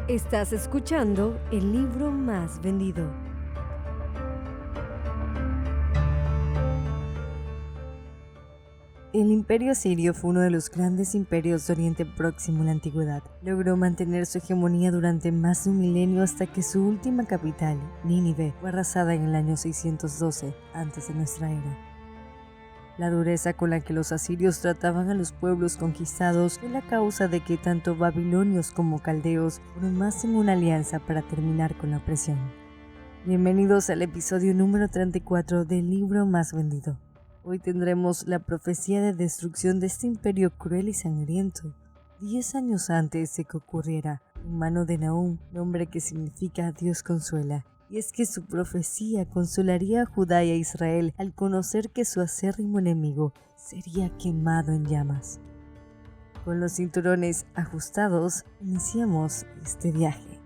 Estás escuchando el libro más vendido. El Imperio Asirio fue uno de los grandes imperios de Oriente Próximo en la antigüedad. Logró mantener su hegemonía durante más de un milenio hasta que su última capital, Nínive, fue arrasada en el año 612 antes de nuestra era. La dureza con la que los asirios trataban a los pueblos conquistados fue la causa de que tanto babilonios como caldeos formasen una alianza para terminar con la opresión. Bienvenidos al episodio número 34 del libro más vendido. Hoy tendremos la profecía de destrucción de este imperio cruel y sangriento, 10 años antes de que ocurriera, en mano de Nahum, nombre que significa Dios consuela. Y es que su profecía consolaría a Judá y a Israel al conocer que su acérrimo enemigo sería quemado en llamas. Con los cinturones ajustados, iniciamos este viaje.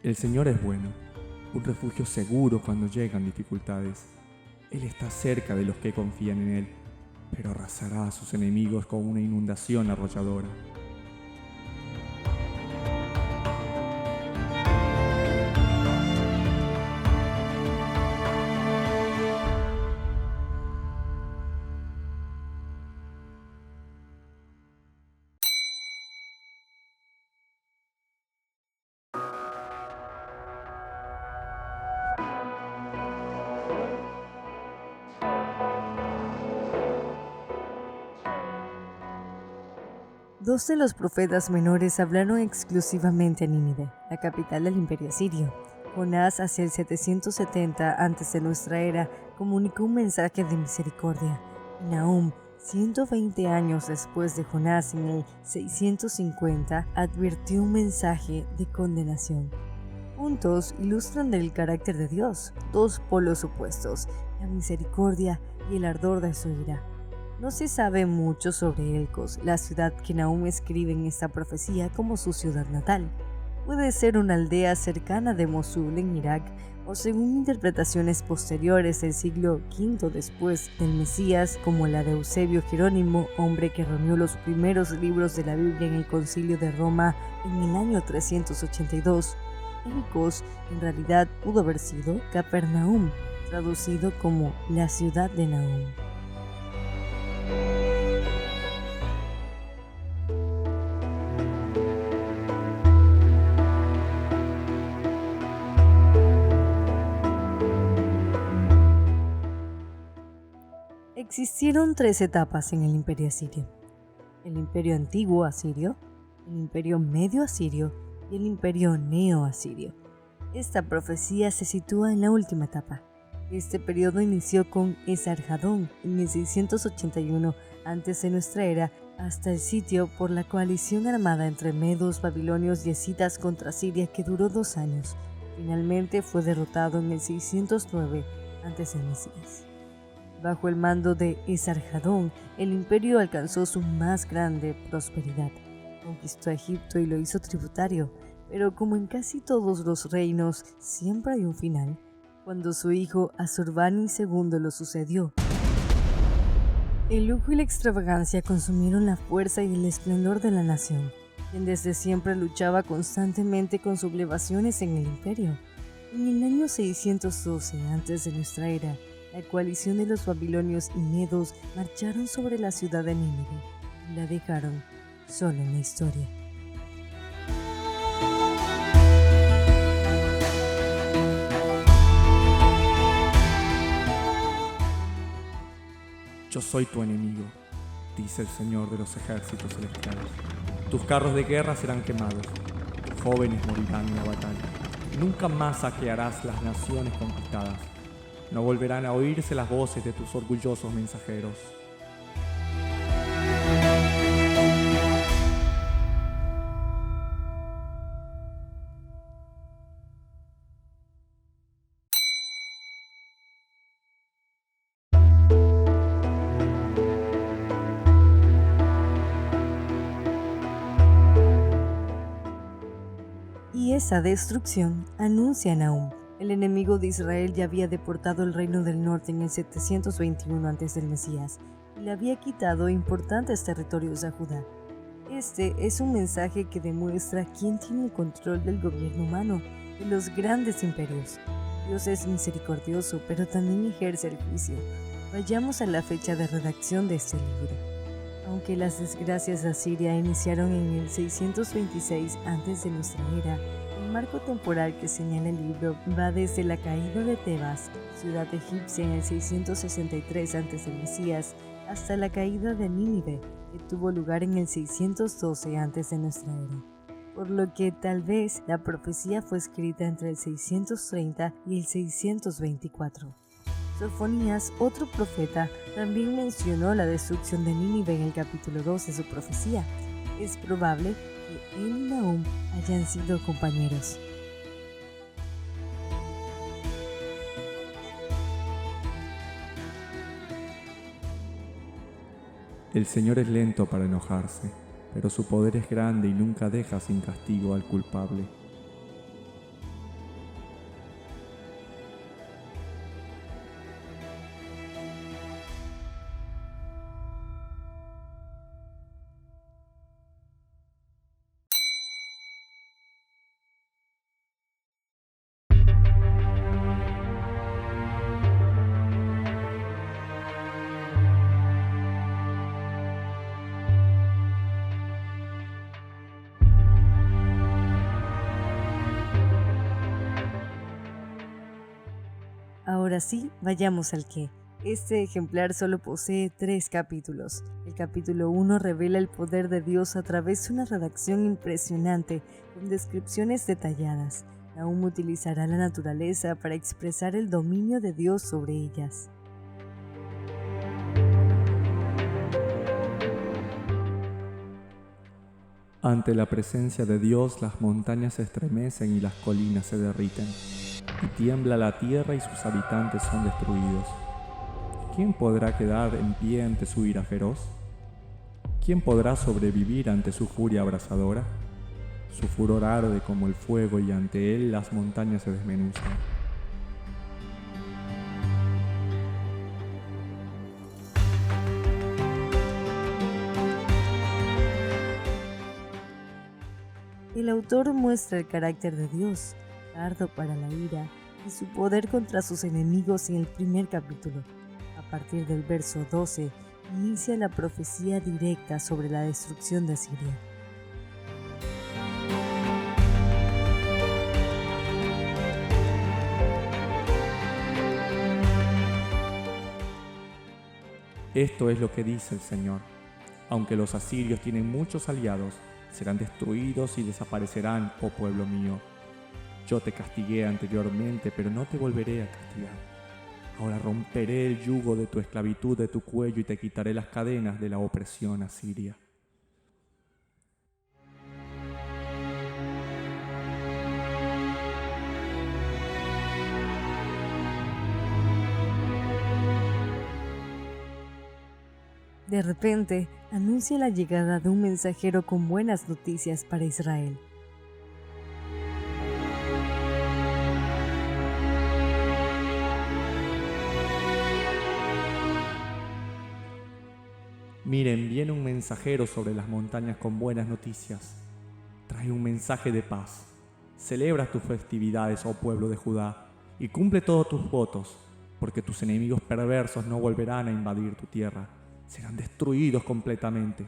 El Señor es bueno, un refugio seguro cuando llegan dificultades. Él está cerca de los que confían en Él, pero arrasará a sus enemigos con una inundación arrolladora. Dos de los profetas menores hablaron exclusivamente a Nínive, la capital del imperio asirio. Jonás, hacia el 770 antes de nuestra era, comunicó un mensaje de misericordia. Y Nahum, 120 años después de Jonás, en el 650, advirtió un mensaje de condenación. Juntos ilustran el carácter de Dios, dos polos opuestos, la misericordia y el ardor de su ira. No se sabe mucho sobre Elcos, la ciudad que Nahum escribe en esta profecía como su ciudad natal. Puede ser una aldea cercana de Mosul en Irak, o según interpretaciones posteriores del siglo V después del Mesías, como la de Eusebio Jerónimo, hombre que reunió los primeros libros de la Biblia en el Concilio de Roma en el año 382. Elcos en realidad pudo haber sido Capernaum, traducido como la ciudad de Nahum. Existieron tres etapas en el imperio asirio: el imperio antiguo asirio, el imperio medio asirio y el imperio neo-asirio. Esta profecía se sitúa en la última etapa. Este periodo inició con Esarhadón en el 681 antes de nuestra era hasta el sitio por la coalición armada entre medos, babilonios y escitas contra Siria que duró 2 años. Finalmente fue derrotado en el 609 antes del Mesías. Bajo el mando de Esarhadón, el imperio alcanzó su más grande prosperidad. Conquistó a Egipto y lo hizo tributario, pero como en casi todos los reinos, siempre hay un final. Cuando su hijo Asurbanipal II lo sucedió, el lujo y la extravagancia consumieron la fuerza y el esplendor de la nación, quien desde siempre luchaba constantemente con sublevaciones en el imperio. En el año 612 antes de nuestra era, la coalición de los babilonios y medos marcharon sobre la ciudad de Nínive y la dejaron sola en la historia. Yo soy tu enemigo, dice el Señor de los ejércitos celestiales. Tus carros de guerra serán quemados, tus jóvenes morirán en la batalla. Nunca más saquearás las naciones conquistadas. No volverán a oírse las voces de tus orgullosos mensajeros. Y esa destrucción anuncia Nahum, El enemigo de Israel ya había deportado el reino del norte en el 721 antes del Mesías y le había quitado importantes territorios a Judá. Este es un mensaje que demuestra quién tiene el control del gobierno humano, de los grandes imperios. Dios es misericordioso, pero también ejerce el juicio. Vayamos a la fecha de redacción de este libro. Aunque las desgracias de Asiria iniciaron en el 626 antes de nuestra era, el marco temporal que señala el libro va desde la caída de Tebas, ciudad egipcia en el 663 antes del Mesías, hasta la caída de Nínive, que tuvo lugar en el 612 antes de nuestra era. Por lo que tal vez la profecía fue escrita entre el 630 y el 624. Sofonías, otro profeta, también mencionó la destrucción de Nínive en el capítulo 2 de su profecía. Es probable que él y Nahum hayan sido compañeros. El Señor es lento para enojarse, pero su poder es grande y nunca deja sin castigo al culpable. Ahora sí, vayamos al qué. Este ejemplar solo posee 3 capítulos. El capítulo 1 revela el poder de Dios a través de una redacción impresionante, con descripciones detalladas. Nahum utilizará la naturaleza para expresar el dominio de Dios sobre ellas. Ante la presencia de Dios, las montañas se estremecen y las colinas se derriten, y tiembla la tierra y sus habitantes son destruidos. ¿Quién podrá quedar en pie ante su ira feroz? ¿Quién podrá sobrevivir ante su furia abrasadora? Su furor arde como el fuego y ante él las montañas se desmenuzan. El autor muestra el carácter de Dios, tardo para la ira, y su poder contra sus enemigos en el primer capítulo. A partir del verso 12, inicia la profecía directa sobre la destrucción de Asiria. Esto es lo que dice el Señor. Aunque los asirios tienen muchos aliados, serán destruidos y desaparecerán, oh pueblo mío. Yo te castigué anteriormente, pero no te volveré a castigar. Ahora romperé el yugo de tu esclavitud de tu cuello y te quitaré las cadenas de la opresión asiria. De repente, anuncia la llegada de un mensajero con buenas noticias para Israel. Miren, viene un mensajero sobre las montañas con buenas noticias. Trae un mensaje de paz. Celebra tus festividades, oh pueblo de Judá, y cumple todos tus votos, porque tus enemigos perversos no volverán a invadir tu tierra. Serán destruidos completamente.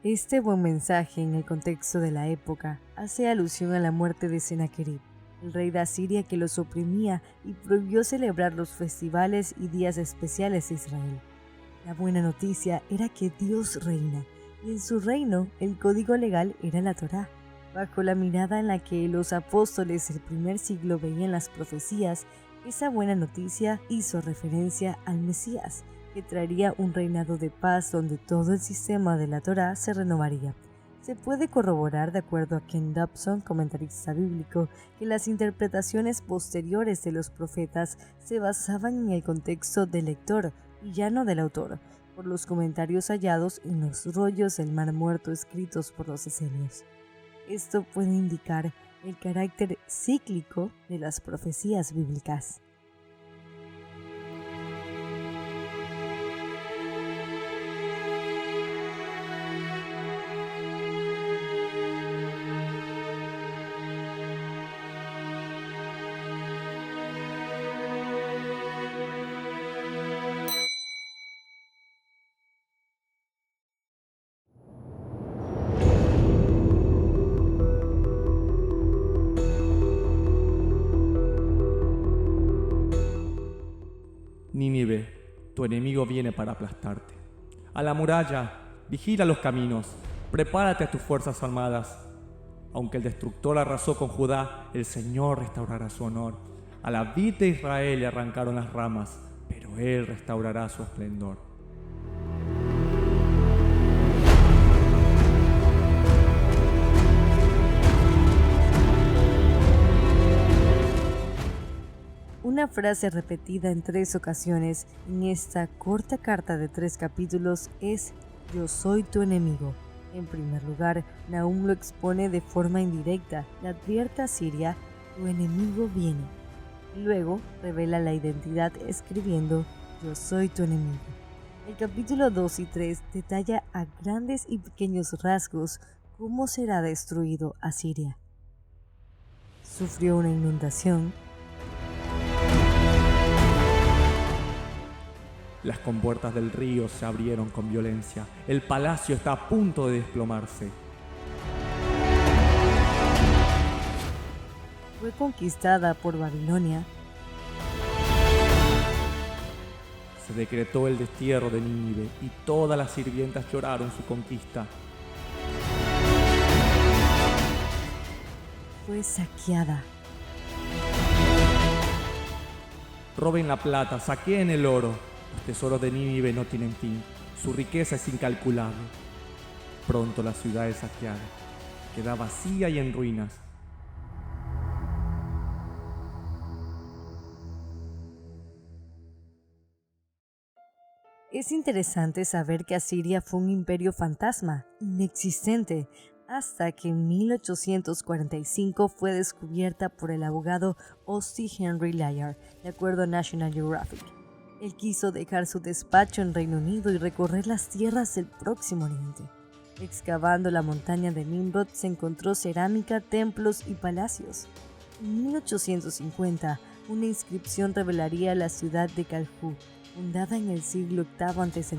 Este buen mensaje, en el contexto de la época, hace alusión a la muerte de Sennacherib, el rey de Asiria que los oprimía y prohibió celebrar los festivales y días especiales de Israel. La buena noticia era que Dios reina, y en su reino el código legal era la Torá. Bajo la mirada en la que los apóstoles del primer siglo veían las profecías, esa buena noticia hizo referencia al Mesías, que traería un reinado de paz donde todo el sistema de la Torá se renovaría. Se puede corroborar, de acuerdo a Ken Dobson, comentarista bíblico, que las interpretaciones posteriores de los profetas se basaban en el contexto del lector y ya no del autor, por los comentarios hallados en los rollos del Mar Muerto escritos por los esenios. Esto puede indicar el carácter cíclico de las profecías bíblicas. Nínive, tu enemigo viene para aplastarte. A la muralla, vigila los caminos, prepárate a tus fuerzas armadas. Aunque el destructor arrasó con Judá, el Señor restaurará su honor. A la vid de Israel le arrancaron las ramas, pero Él restaurará su esplendor. Una frase repetida en 3 ocasiones en esta corta carta de 3 capítulos es «Yo soy tu enemigo». En primer lugar, Nahum lo expone de forma indirecta, le advierte a Siria «Tu enemigo viene». Luego, revela la identidad escribiendo «Yo soy tu enemigo». El capítulo 2 y 3 detalla a grandes y pequeños rasgos cómo será destruido Asiria. Sufrió una inundación. Las compuertas del río se abrieron con violencia. El palacio está a punto de desplomarse. Fue conquistada por Babilonia. Se decretó el destierro de Nínive y todas las sirvientas lloraron su conquista. Fue saqueada. Roben la plata, saqueen el oro. Los tesoros de Nínive no tienen fin. Su riqueza es incalculable. Pronto la ciudad es saqueada. Queda vacía y en ruinas. Es interesante saber que Asiria fue un imperio fantasma, inexistente, hasta que en 1845 fue descubierta por el abogado Austin Henry Layard, de acuerdo a National Geographic. Él quiso dejar su despacho en Reino Unido y recorrer las tierras del Próximo Oriente. Excavando la montaña de Nimrod se encontró cerámica, templos y palacios. En 1850, una inscripción revelaría la ciudad de Calhut, fundada en el siglo VIII a.C.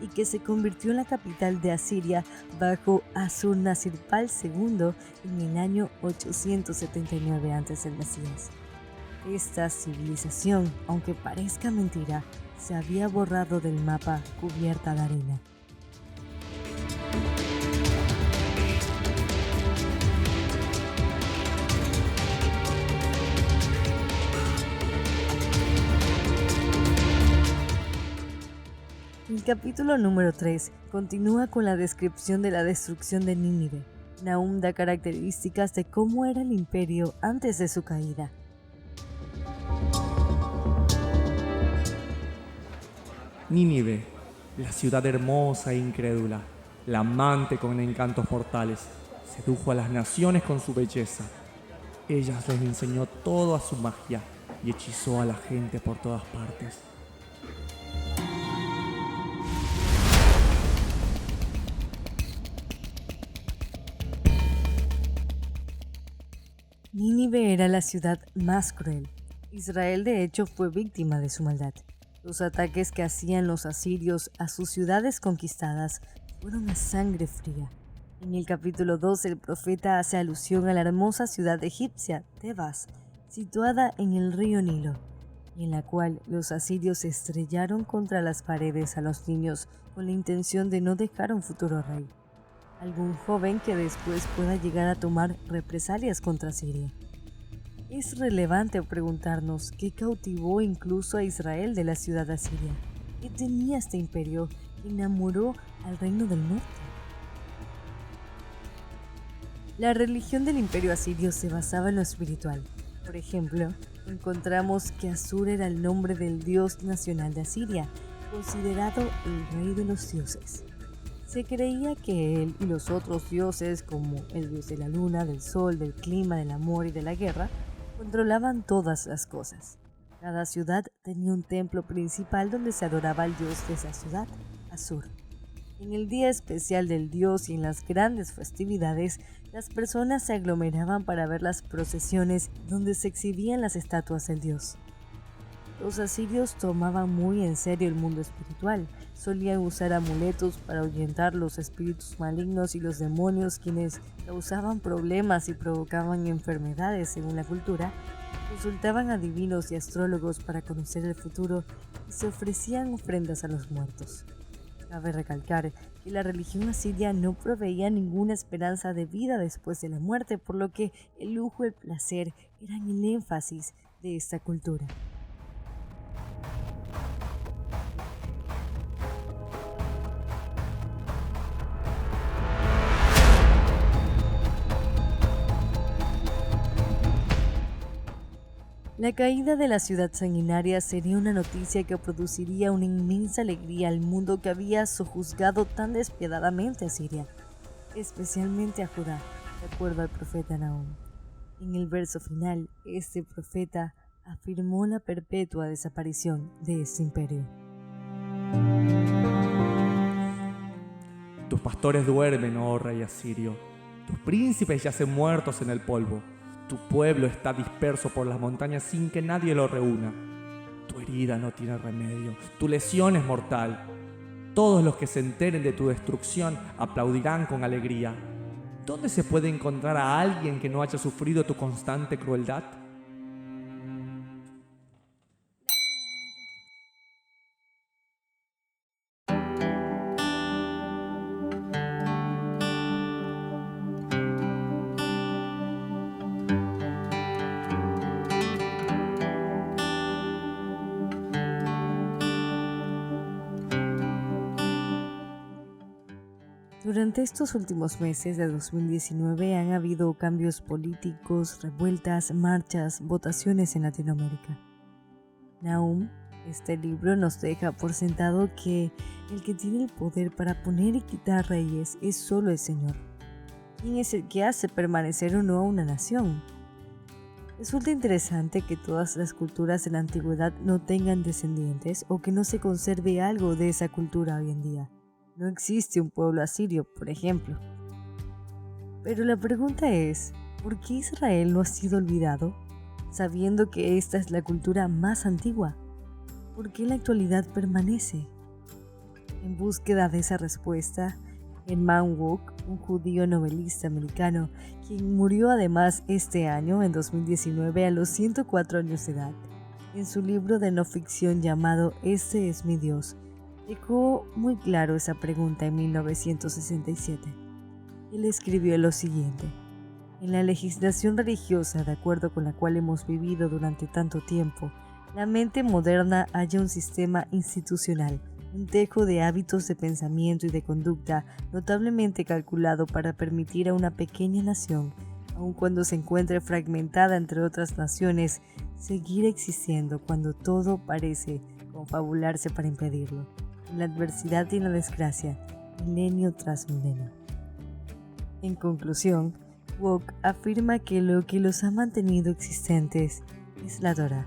y que se convirtió en la capital de Asiria bajo Assur-Nasirpal II en el año 879 a.C. Esta civilización, aunque parezca mentira, se había borrado del mapa cubierta de arena. El capítulo número 3 continúa con la descripción de la destrucción de Nínive. Nahum da características de cómo era el imperio antes de su caída. Nínive, la ciudad hermosa e incrédula, la amante con encantos mortales, sedujo a las naciones con su belleza. Ella les enseñó toda su magia y hechizó a la gente por todas partes. Nínive era la ciudad más cruel. Israel de hecho fue víctima de su maldad. Los ataques que hacían los asirios a sus ciudades conquistadas fueron a sangre fría. En el capítulo 2 el profeta hace alusión a la hermosa ciudad egipcia, Tebas, situada en el río Nilo, y en la cual los asirios estrellaron contra las paredes a los niños con la intención de no dejar un futuro rey, algún joven que después pueda llegar a tomar represalias contra Siria. Es relevante preguntarnos qué cautivó incluso a Israel de la ciudad asiria. ¿Qué tenía este imperio que enamoró al reino del norte? La religión del imperio asirio se basaba en lo espiritual. Por ejemplo, encontramos que Asur era el nombre del dios nacional de Asiria, considerado el rey de los dioses. Se creía que él y los otros dioses, como el dios de la luna, del sol, del clima, del amor y de la guerra, controlaban todas las cosas. Cada ciudad tenía un templo principal donde se adoraba al dios de esa ciudad, Asur. En el día especial del dios y en las grandes festividades, las personas se aglomeraban para ver las procesiones donde se exhibían las estatuas del dios. Los asirios tomaban muy en serio el mundo espiritual. Solían usar amuletos para ahuyentar los espíritus malignos y los demonios, quienes causaban problemas y provocaban enfermedades según la cultura. Consultaban a divinos y astrólogos para conocer el futuro y se ofrecían ofrendas a los muertos. Cabe recalcar que la religión asiria no proveía ninguna esperanza de vida después de la muerte, por lo que el lujo y el placer eran el énfasis de esta cultura. La caída de la ciudad sanguinaria sería una noticia que produciría una inmensa alegría al mundo que había sojuzgado tan despiadadamente a Siria, especialmente a Judá, de acuerdo al profeta Nahum. En el verso final, este profeta afirmó la perpetua desaparición de este imperio. Tus pastores duermen, oh rey asirio. Tus príncipes yacen muertos en el polvo. Tu pueblo está disperso por las montañas sin que nadie lo reúna. Tu herida no tiene remedio. Tu lesión es mortal. Todos los que se enteren de tu destrucción aplaudirán con alegría. ¿Dónde se puede encontrar a alguien que no haya sufrido tu constante crueldad? Durante estos últimos meses de 2019 han habido cambios políticos, revueltas, marchas, votaciones en Latinoamérica. Nahum, este libro nos deja por sentado que el que tiene el poder para poner y quitar reyes es solo el Señor. ¿Quién es el que hace permanecer o no a una nación? Resulta interesante que todas las culturas de la antigüedad no tengan descendientes o que no se conserve algo de esa cultura hoy en día. No existe un pueblo asirio, por ejemplo. Pero la pregunta es, ¿por qué Israel no ha sido olvidado, sabiendo que esta es la cultura más antigua? ¿Por qué en la actualidad permanece? En búsqueda de esa respuesta, Herman Wouk, un judío novelista americano, quien murió además este año, en 2019, a los 104 años de edad, en su libro de no ficción llamado Este es mi Dios, dejó muy claro esa pregunta en 1967. Él escribió lo siguiente: en la legislación religiosa de acuerdo con la cual hemos vivido durante tanto tiempo, la mente moderna halla un sistema institucional, un tejo de hábitos de pensamiento y de conducta notablemente calculado para permitir a una pequeña nación, aun cuando se encuentre fragmentada entre otras naciones, seguir existiendo cuando todo parece confabularse para impedirlo. En la adversidad y en la desgracia, milenio tras milenio. En conclusión, Wouk afirma que lo que los ha mantenido existentes es la Torá,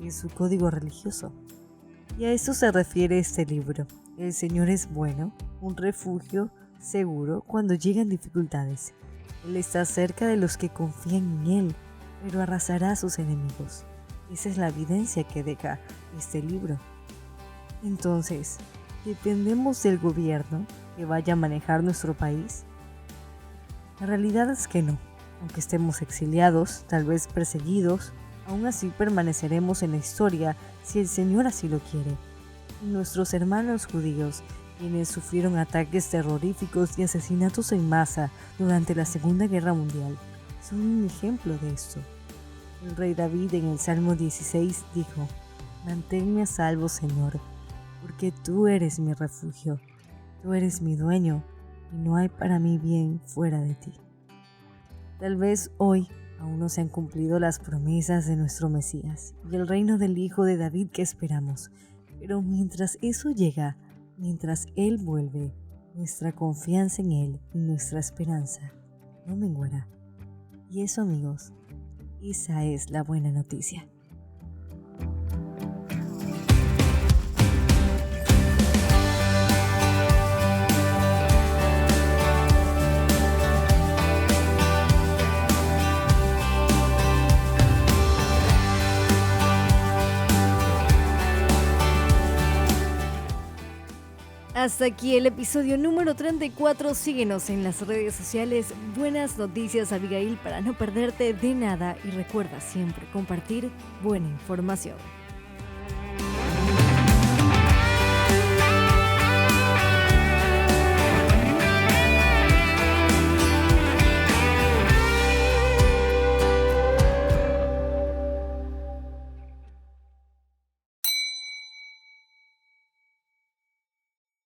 es su código religioso. Y a eso se refiere este libro. El Señor es bueno, un refugio seguro cuando llegan dificultades. Él está cerca de los que confían en Él, pero arrasará a sus enemigos. Esa es la evidencia que deja este libro. Entonces, ¿dependemos del gobierno que vaya a manejar nuestro país? La realidad es que no. Aunque estemos exiliados, tal vez perseguidos, aún así permaneceremos en la historia si el Señor así lo quiere. Y nuestros hermanos judíos, quienes sufrieron ataques terroríficos y asesinatos en masa durante la Segunda Guerra Mundial, son un ejemplo de esto. El rey David en el Salmo 16 dijo: «Manténme a salvo, Señor, porque tú eres mi refugio, tú eres mi dueño, y no hay para mí bien fuera de ti». Tal vez hoy aún no se han cumplido las promesas de nuestro Mesías y el reino del Hijo de David que esperamos, pero mientras eso llega, mientras Él vuelve, nuestra confianza en Él y nuestra esperanza no menguará. Y eso, amigos, esa es la buena noticia. Hasta aquí el episodio número 34. Síguenos en las redes sociales. Buenas noticias, Abigail, para no perderte de nada. Y recuerda siempre compartir buena información.